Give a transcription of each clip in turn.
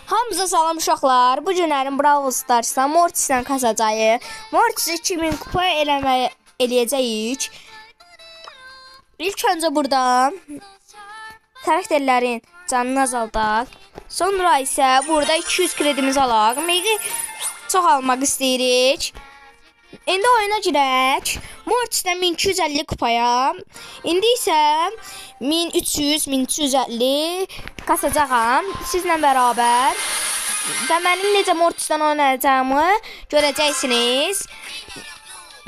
Hamıza salam uşaqlar. Bu günlərin Brawl Stars'da Mortis'lə kazacağıq. Mortis'i 2000 kupa eləyəcəyik. İlk öncə burada karakterlərin canını azaldaq. Sonra isə burada 200 kredimizi alaq. Mega çox almaq istəyirik. İndi oyuna girək. Mortis'dən 1250 kupaya. İndi isə 1300, 1350 kasacağam sizlə bərabər. Və mənim necə Mortis'dən oynayacağımı görəcəksiniz.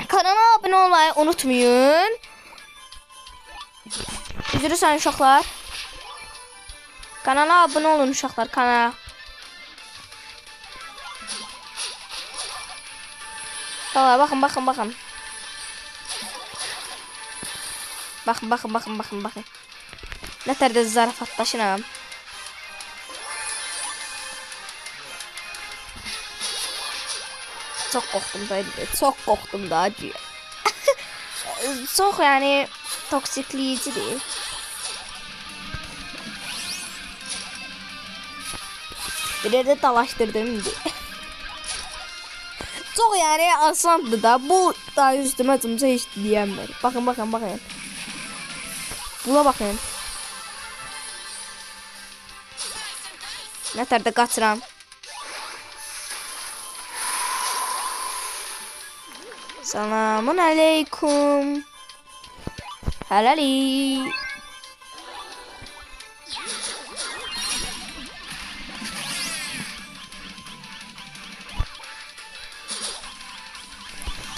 Kanala abunə olmayı unutmayın. Üzrüsən uşaqlar. Kanala abunə olun uşaqlar, kanala. Bakın. Bakın. Ne terde zarafatlaşıram. Çok korktum da acı. Çok yani toksikleyici değil. Bir yerde dalaştırdım indi. Çok yani asandı da bu da üstüme cımca hiç diyemem. Bakın. Buna bakın. Ne terde kaçıram. Selamun aleyküm. Helali.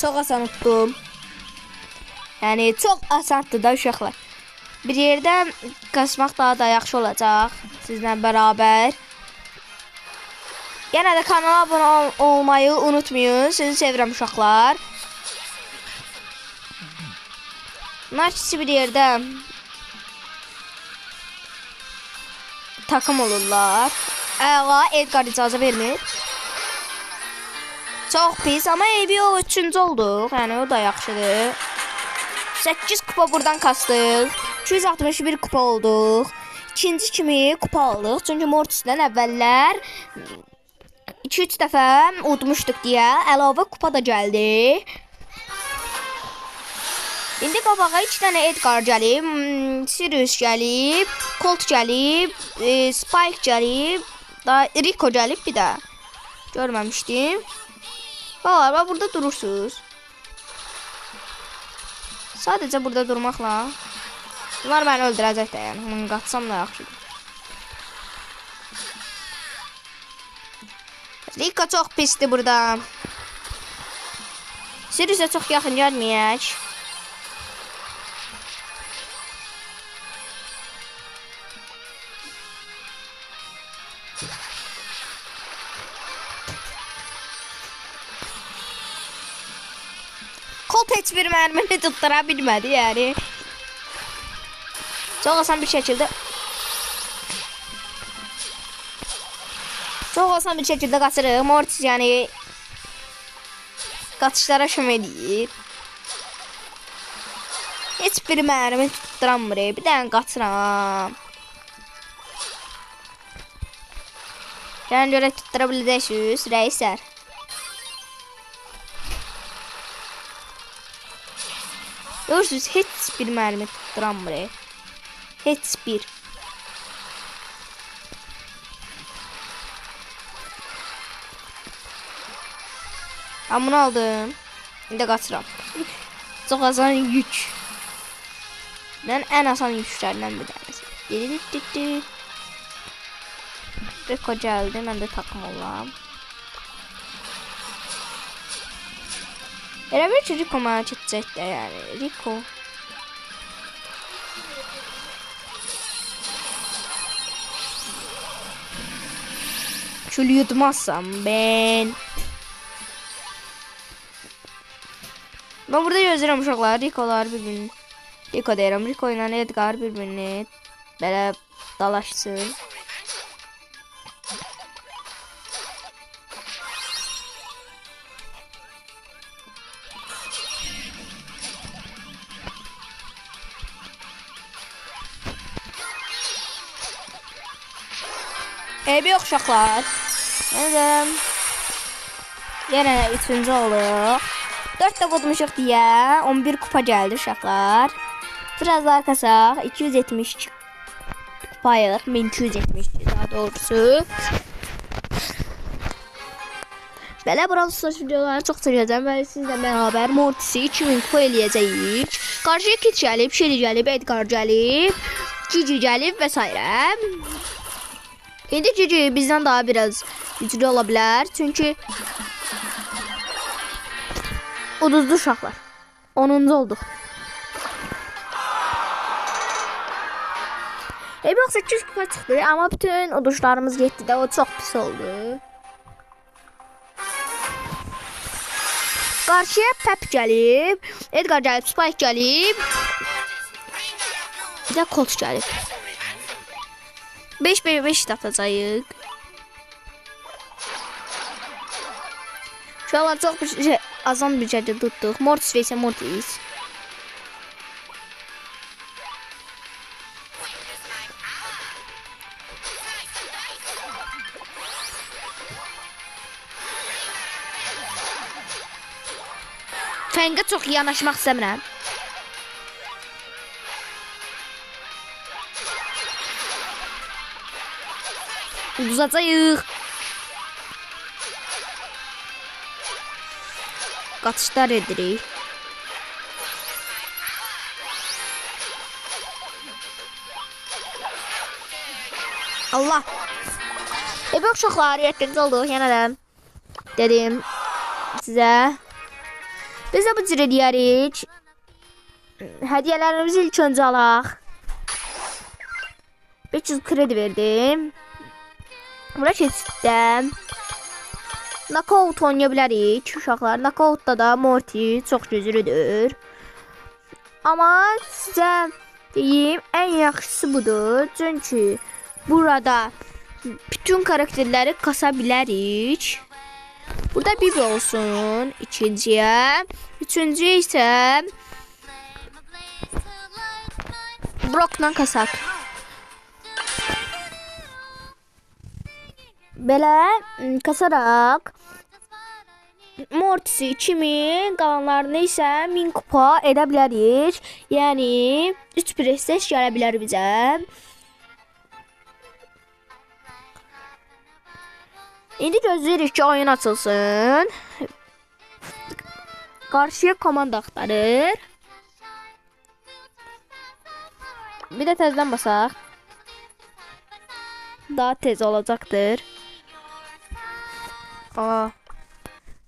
Çok asan unuttum. Yani çok asandı da uşaqlar. Bir yerdə qaçmaq daha da yaxşı olacaq sizlə bərabər. Yenə də kanala abunə olmayı unutmayın. Sizi sevirəm uşaqlar. Narkisi bir yerdə takım olurlar. Əla Edgar icazə vermir. Çox pis ama evi o 3-cü olduq. Yəni o da yaxşıdır. 8 kupa buradan kastıq. 261 kupa olduq. İkinci kimi kupa aldıq. Çünki Mortis'dən əvvəllər 2-3 dəfə udmuşduq deyə əlavə kupa da gəldi. İndi qabağa 2 dənə Edgar gəlib, Sirius gəlib, Colt gəlib, Spike gəlib, da Rico gəlib bir də. Görməmişdim. Valla burada durursunuz. Sadəcə burada durmaqla. Bunlar məni öldürəcək də yəni. Bunu qaçsam da yaxşıdır. Rico çox pisdir burada. Sirius'a çox yaxın gəlməyək. Colt heç bir mərmini tuttura bilmədi yəni. Çok asan bir şekilde kaçırır. Mortis yani kaçışlara şum edir. Heç bir mərmi tutturamır. Bir dənə qaçıram. Yəni görə tuttura biləcəksiniz reislər. Görürsünüz heç bir mərmi tutturamır. Heç bir. Ben bunu aldım. İndi qaçıram. Çox asan yük. Ben en asan yüklərdən bir tanesi. Rico gəldi. Mən də takım olam. Elə bir ki Rico mənə keçəcək də yəni. Rico. Şöyle yutmazsam ben. Ben burada gözləyirəm uşaqlar. Rico'lar birbirini. Rico deyirəm. Rico ilə Edgar birbirini belə dalaşsın. Eybi yox uşaqlar. Yenə 3-cü olduq. 4 də vurmuşuq deyə 11 kupa gəldi uşaqlar. Biraz daha kasaq 272 kupayıq. 1272 daha doğrusu. Belə Brawl Stars videolarını çox çəkəcəm və sizlə bərabər Mortis'i 2000 kupa eləyəcəyik. Qarşıya Kit gəlib, Shelly gəlib, Edgar gəlib, Gigi gəlib və s. İndi Gigi bizdən daha biraz güclü ola bilər. Çünki uduzdu uşaqlar. 10-cu olduq. Eyvah 800 kupa çıxdı, amma bütün uduşlarımız getdi də, o çox pis oldu. Qarşıya Pep gəlib, Edgar gəlib, Spike gəlib, bir də Colt gəlib. 5v5 atacağıq. Uşaqlar çox azan bir cədə tutduq. Mortis və isə Mortis. Fəngə çox yanaşmaq istəmirəm. Uduzacağıq. Qaçışlar edirik. Allah. Eyvah uşaqlar, 7-ci olduq yenə də. Dedim sizə. Biz də bu cür edərik. Hədiyələrimizi ilk öncə alaq. 500 kredi verdim. Bura keçiddən knockout oynaya bilərik uşaqlar. Knockoutda da Morty çox güclüdür. Amma sizə deyim, ən yaxşısı budur. Çünki burada bütün karakterləri kasa bilərik. Burada Bibi olsun ikinciyə. Üçüncü isə Brock'la kasaq. Belə kasaraq Mortis'i 2000, qalanlarını isə 1000 kupa edə bilərik. Yəni 3 prestij gələ bilər bizə. İndi gözləyirik ki, oyun açılsın. Qarşıya komanda axtarır. Bir də təzdən basaq. Daha tez olacaqdır.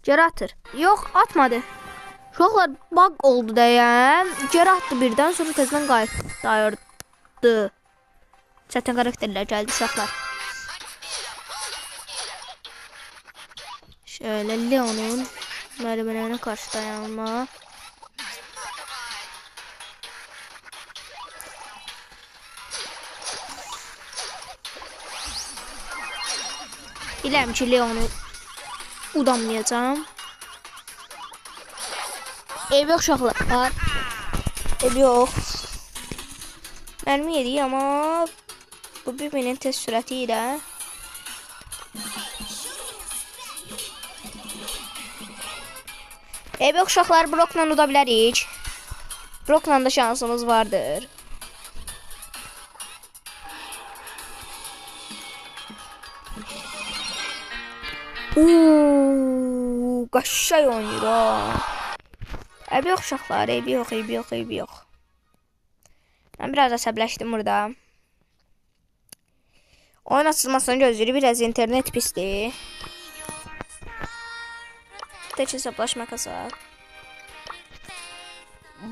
Geri atır. Yox, atmadı. Uşaqlar bug oldu deyəm. Geri atdı birdən, sonra təzdən qayıtdı. Çətin karakterlər gəldi uşaqlar. Şöyle Leon'un merdivenine karşı dayanma. Bilirəm ki, Leon'u udamlayacağım. Ev yox uşaqlar. Ev yox. Mərmi yedik, amma bu Bibi'nin tez sürəti ilə Ev yox uşaqlar, Brock'la uda bilərik. Brock'la da şansımız vardır. Qaşşay oynayır ha. Ev yox uşaqlar, ev yox, ev yox, ev yox. Mən biraz əsəbləşdim burada. Oyun açılmasını gözləyirik, biraz internet pisdir. Tek hesaplaşma kasaq.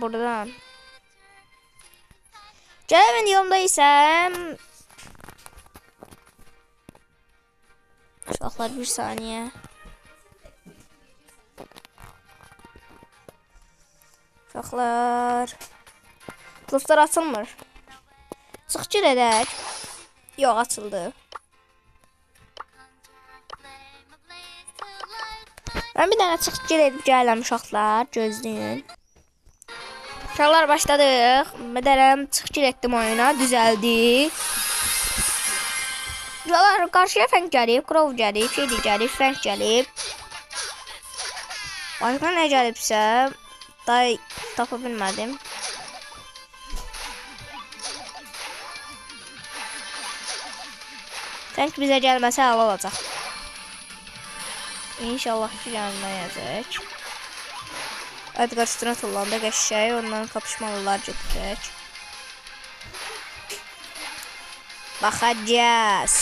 Buradan. Gələ videomda isə uşaqlar bir saniyə. Uşaqlar. Kılıflar açılmır. Çıxır edək. Yox, açıldı. Mən bir dənə çıxır edib gələm uşaqlar. Gözləyin. Uşaqlar başladıq. Mədərəm çıxır etdim oyuna. Düzəldi. Qarşıya Fənk gəlib, Krov gəlib, Şeyli gəlib, Fənk gəlib. Başqa nə gəlibsə, daha tapa bilmədim. Fənk bizə gəlməsə əla olacaq. İnşallah ki gəlməyəcək. Edgar Strand olanda qəşşəyi, ondan kapışmalılar getdirək. Baxacağız.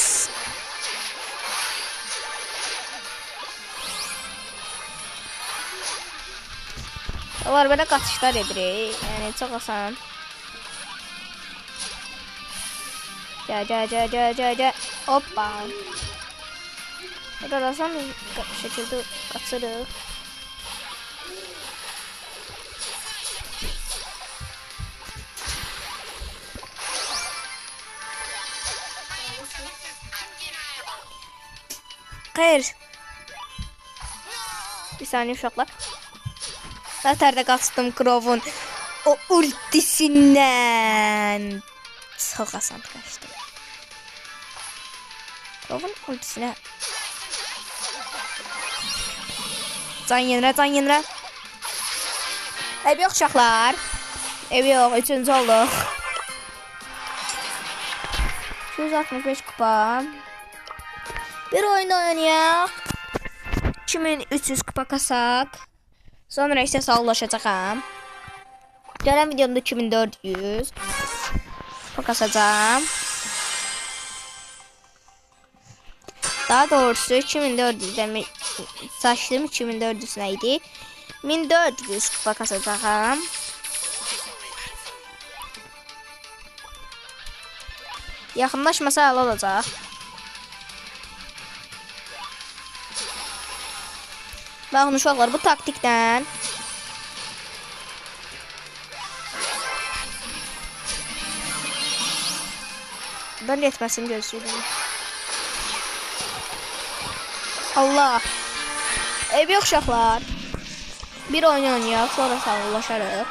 Onlar belə qatışlar edirik. Yəni çox asan. Gəl. Hoppa. Qədər asan bir şəkildə qaçırıq. Xeyr. Bir saniyə uşaqlar. Nətərdə qaçdım Krovun o ultisindən. Çox asan qaçdım. Krovun ultisinə. Can yenirə. Ev yox uşaqlar. Ev yox, 3-cü olduq. 265 kupa. Bir oyunda oynayaq. 2300 kupa kasaq. Sonra isə sağlaşacağam. Gələn videomda 2400 kupa kasacağam. Daha doğrusu 2400 saçlım 2400 neydi? 1400 kupa kasacağım. Yaxınlaşmasa əla olacaq. Baxın uşaqlar, bu taktikdən buradan yetməsini gözləyirəm. Allah. Ev yox uşaqlar. Bir oyun oynayaq, sonra sağlaşarıq.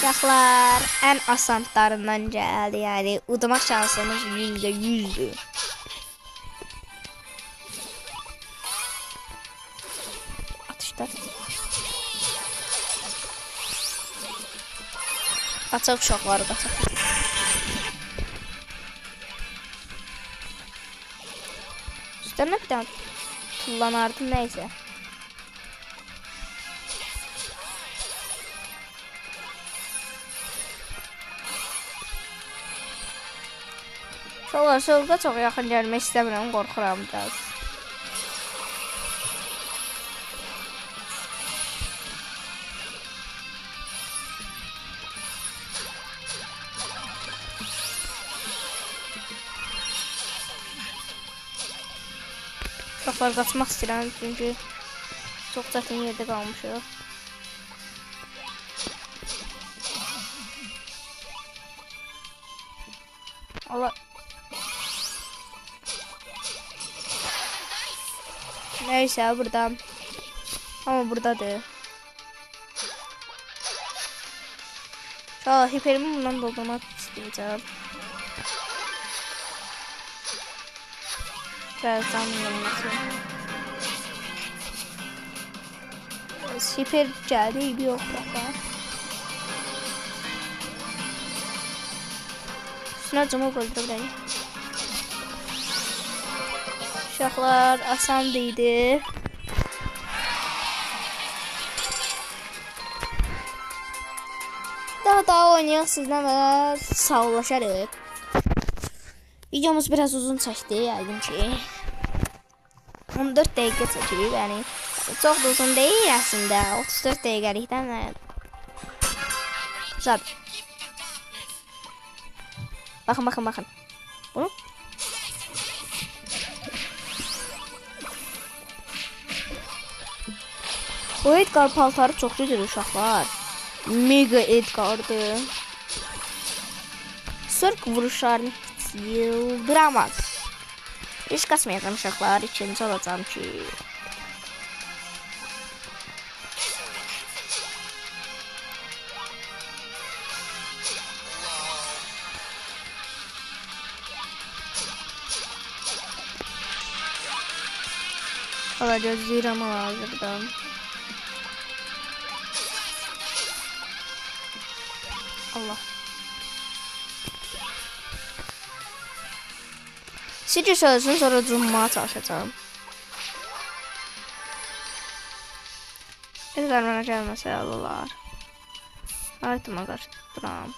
Uşaqlar ən asantlarından gəldi, yəni udmaq şansımız %100'dür. Atışlar. Qaçaq uşaqları, qaçaq. Üstərinə bir dənə kullanardım, neysə. Soğuğa çox yaxın gəlmək istəmirəm, qorxuram biraz. Uşaqlar qaçmaq istəyirəm, çünki çox çətin yerdə qalmışıq. Allah. Neyse burada. Ama buradadır. Hiperimi bundan doldurmak isteyeceğim. Birazdan gelmesin. Hiper geldi, bir yok baba. Şuna cama koydum ben. Uşaqlar asandıydı. Daha oynayaq sizlə və sağlaşarıq. Videomuz biraz uzun çəkdi, yəqin ki. 14 dəqiqə çəkib, yəni çox da uzun deyil əslində. 34 dəqiqəlikdən zat. Baxın. Bunu bu Edgar paltarı çox güzel uşaqlar. Mega Edgar'dır. Sırk vuruşlarını yıldıramaz. Hiç kasmayacağım uşaqlar. İkinci olacağım ki. Hala gözləyirəm hazırda. Allah. Sirius ölsün, sonra cummağa çalışacağım. Edgar mənə gəlməsə olar. Aytıma qarşı duram.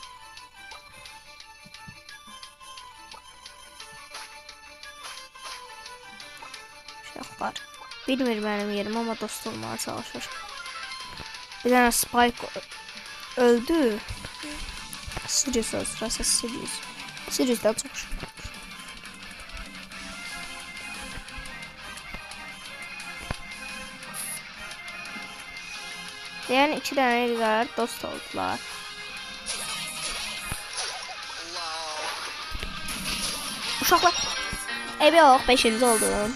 Uşaqlar. Bilmir mənim yerim, amma dost olmağa çalışır. Bir dənə Spike öldü. Sirius öldürəsə Sirius. Sirius da çox şükür. Yəni 2 dənə Edgar dost oldular. Uşaqlar. Ev yox, 5-ci oldum.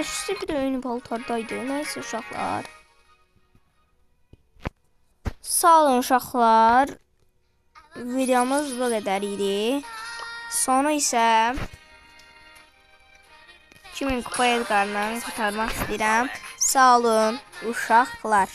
İşte bir oyun paltardaydı. Neyse uşaqlar. Sağ olun uşaqlar. Videomuz bu qədər idi. Sonra isə 2000 kupa Edgar'la kurtarmaq istəyirəm. Sağ olun uşaqlar.